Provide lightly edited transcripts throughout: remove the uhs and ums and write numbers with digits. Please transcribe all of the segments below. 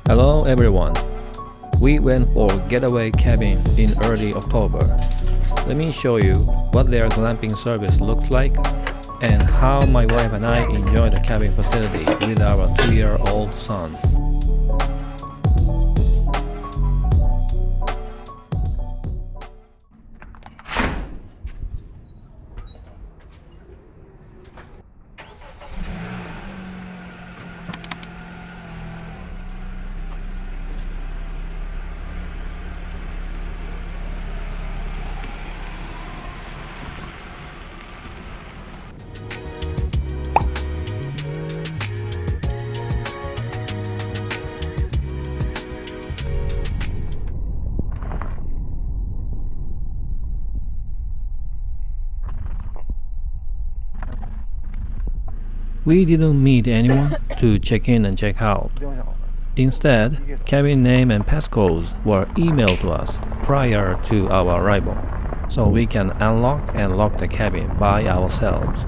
Hello everyone. We went for Getaway Cabin in early October. Let me show you what their glamping service looks like and how my wife and I enjoy the cabin facility with our 2-year-old son. We didn't meet anyone to check in and check out. Instead, cabin name and passcodes were emailed to us prior to our arrival, so we can unlock and lock the cabin by ourselves.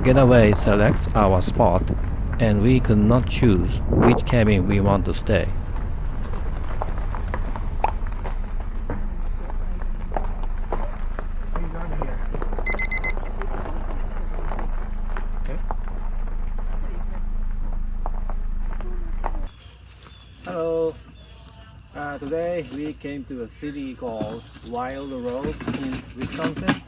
Getaway selects our spot, and we could not choose which cabin we want to stay. Hello. Today we came to a city called Wild Rose in Wisconsin.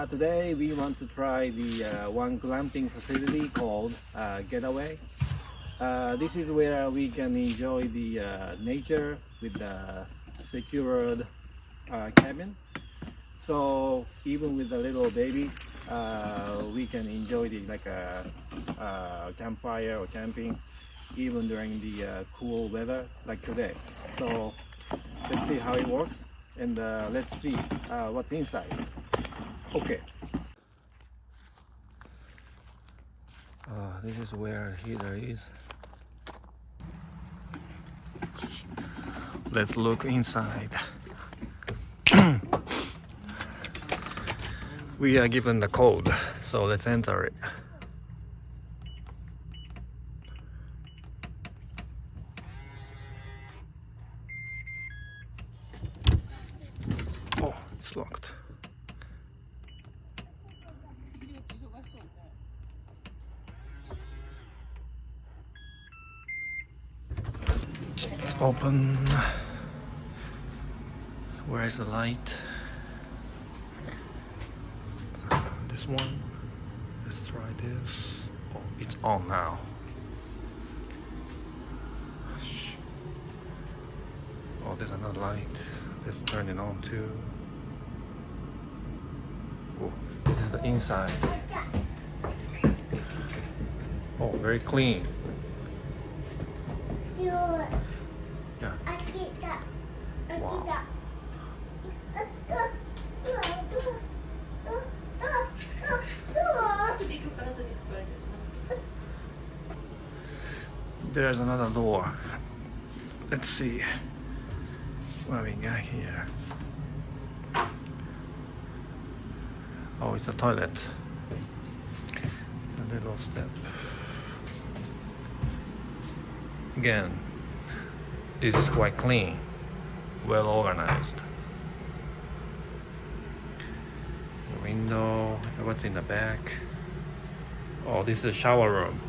Today we want to try the one glamping facility called Getaway. This is where we can enjoy the nature with the secured cabin. So even with a little baby, we can enjoy the campfire or camping even during the cool weather like today. So let's see how it works and let's see what's inside. Okay. This is where heater is. Let's look inside. We are given the code, so let's enter it. Oh, it's locked. It's open. Where's the light? This one. Let's try this. Oh, it's on now. Oh, there's another light. Let's turn it on too. Oh, this is the inside. Oh, very clean. Sure. Yeah. Wow. There's another door. Let's see what we got here. Oh, it's a toilet. A little step. Again, this is quite clean, well organized. The window, what's in the back? Oh, this is a shower room.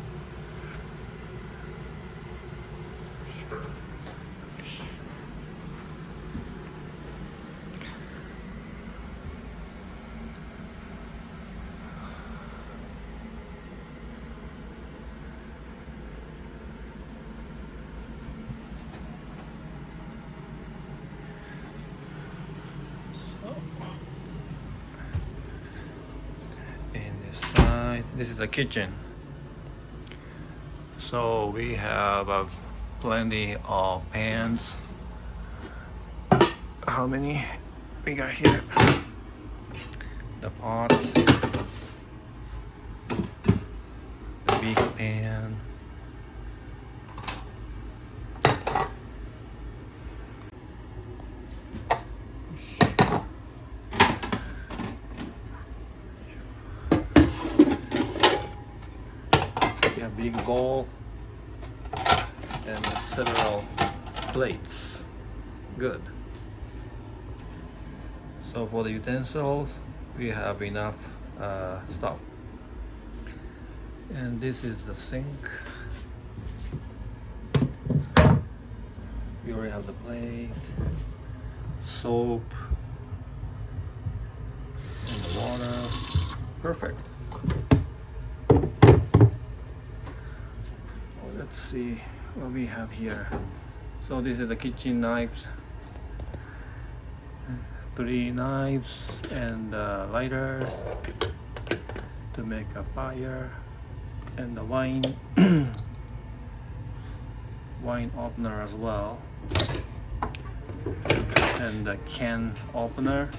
This is the kitchen. So we have plenty of pans. How many we got here? The pot, the big pan, a big bowl, and several plates. Good. So for the utensils, we have enough stuff. And this is the sink. We already have the plate, soap, and the water. Perfect. Let's see what we have here. So this is the kitchen knives. 3 knives and lighters to make a fire, and the wine wine opener as well, and the can opener.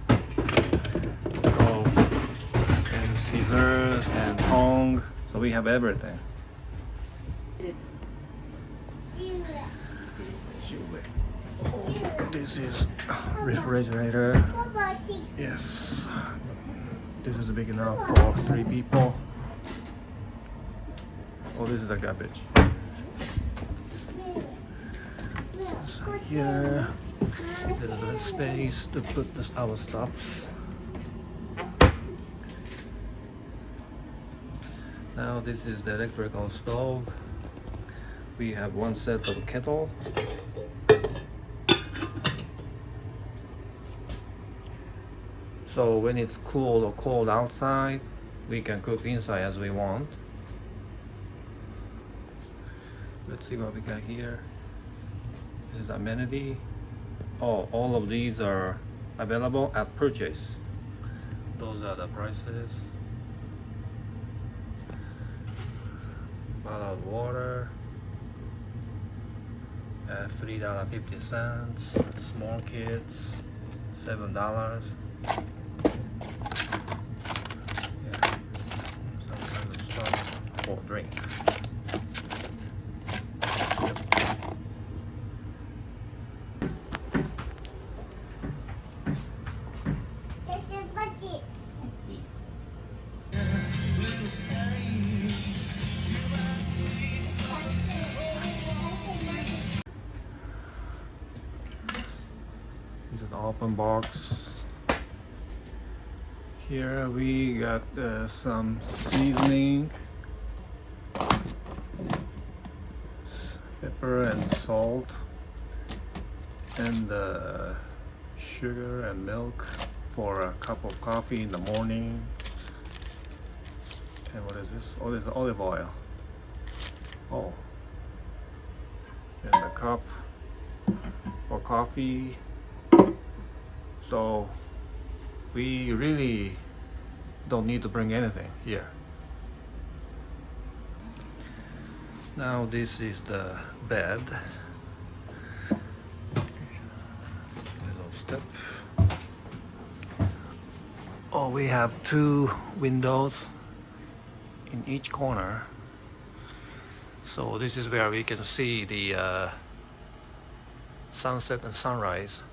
So, and scissors and tongs. So we have everything. Oh, this is refrigerator. Yes, this is big enough for 3 people. Oh, this is the garbage. So here, there's a little space to put our stuffs. Now this is the electrical stove. We have 1 set of kettle. So when it's cool or cold outside, we can cook inside as we want. Let's see what we got here. This is amenity. Oh, all of these are available at purchase. Those are the prices. Bottle of water at $3.50. Small kids, $7. Some kind of stuff for drink. This is an open box. Here we got some seasoning, pepper and salt, and sugar and milk for a cup of coffee in the morning. And what is this? Oh, this is olive oil. Oh, and a cup for coffee. So we really don't need to bring anything here. Now this is the bed. Little step. Oh, we have 2 windows in each corner. So this is where we can see the sunset and sunrise.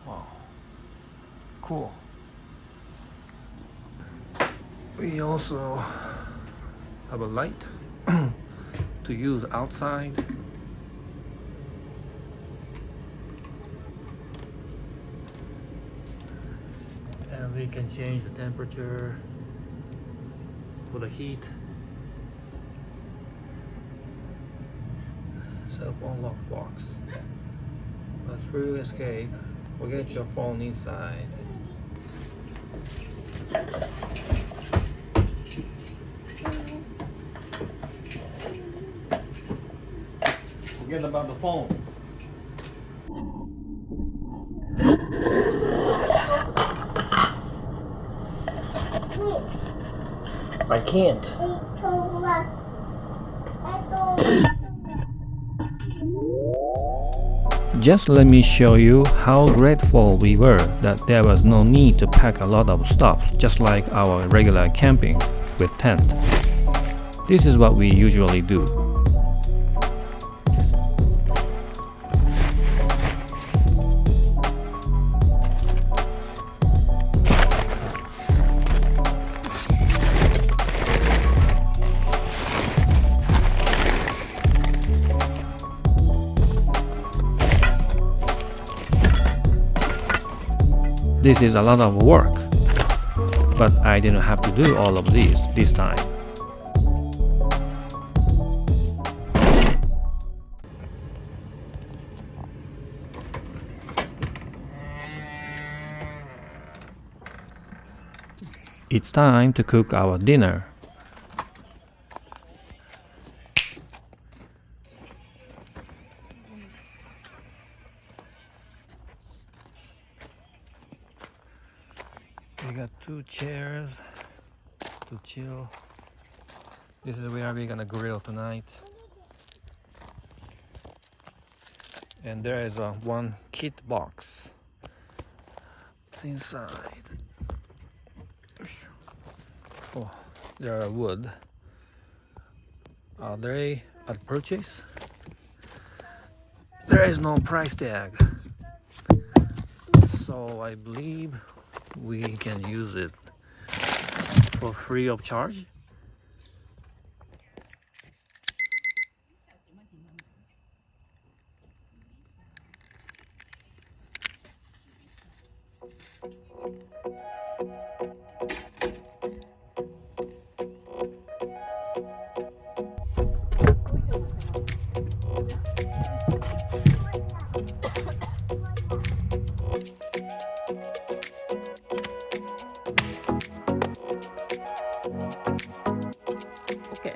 Wow, cool. We also have a light to use outside. And we can change the temperature for the heat. Cell phone lockbox. Through escape, forget your phone inside. Forget about the phone. I can't. Just let me show you how grateful we were that there was no need to pack a lot of stuff, just like our regular camping with tent. This is what we usually do. This is a lot of work, but I didn't have to do all of this time. It's time to cook our dinner. We got 2 chairs to chill. This is where we're gonna grill tonight. And there is one kit box. It's inside. Oh, there are wood. Are they at purchase? There is no price tag, so I believe we can use it for free of charge. Okay.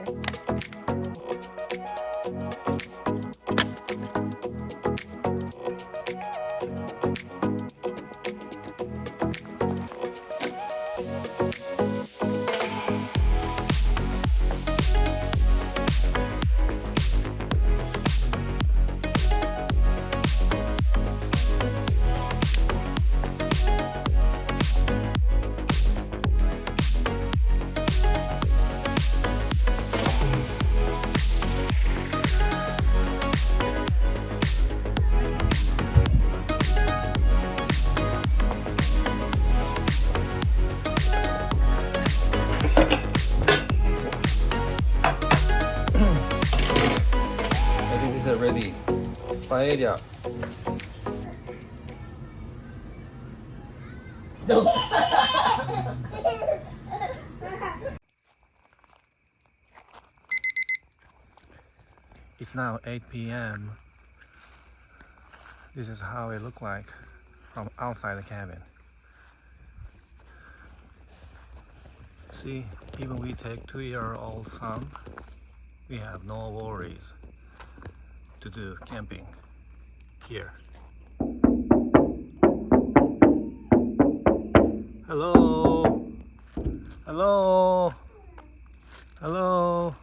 Ready. Paella. It's now 8 p.m. This is how it looks like from outside the cabin. See, even we take 2-year-old son, we have no worries to do camping here. Hello, hello, hello.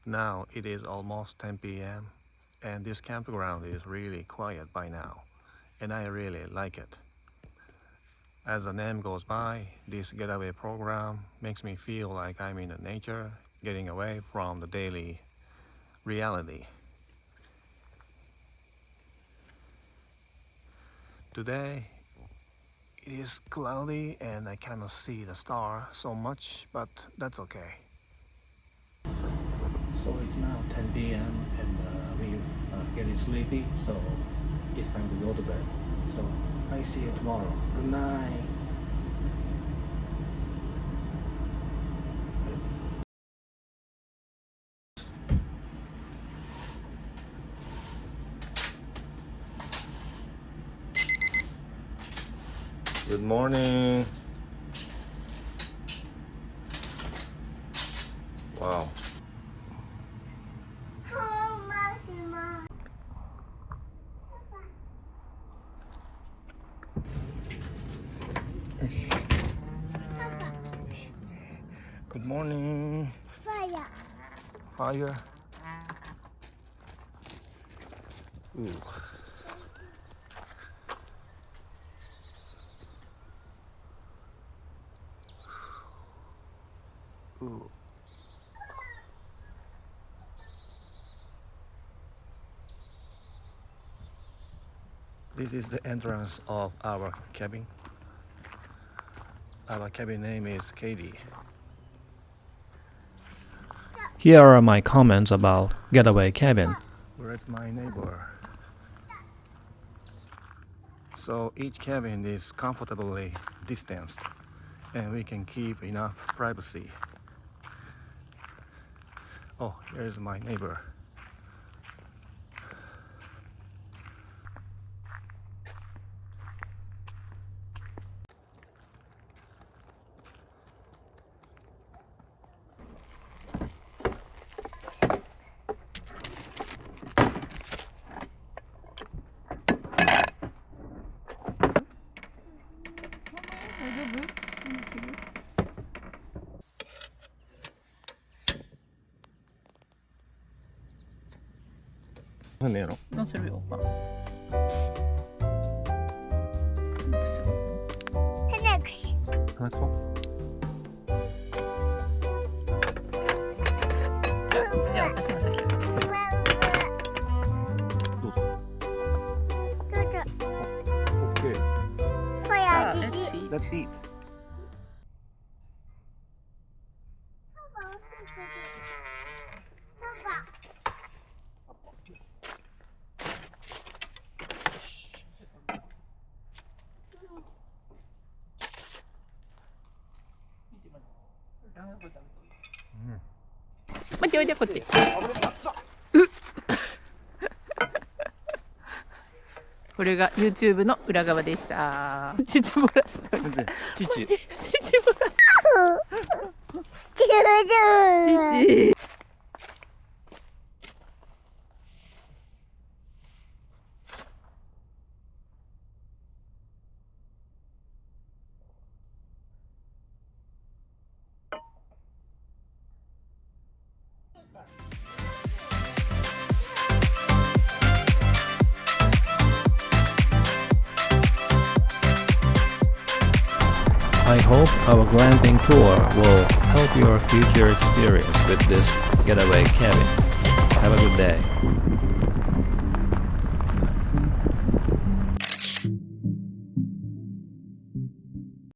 Now it is almost 10 p.m. and this campground is really quiet by now, and I really like it. As the name goes by, this getaway program makes me feel like I'm in the nature, getting away from the daily reality. Today it is cloudy and I cannot see the star so much, but that's okay. So it's now 10 p.m. and we're getting sleepy, so it's time to go to bed. So I see you tomorrow. Good night. Good morning. Wow. Good morning. Fire. Fire. Ooh. Ooh. This is the entrance of our cabin. Our cabin name is Katie. Here are my comments about Getaway Cabin. Where's my neighbor? So each cabin is comfortably distanced and we can keep enough privacy. Oh, here's my neighbor.なんでやろ乗せるよ。鼻くそじゃあ私が先。どうぞ。OK。さあ、let's see. Let's eat. Mm. こっちおいでこっち。これが YouTube の裏側でした。父漏らした。父漏ら父。I hope our glamping tour will help your future experience with this getaway cabin. Have a good day.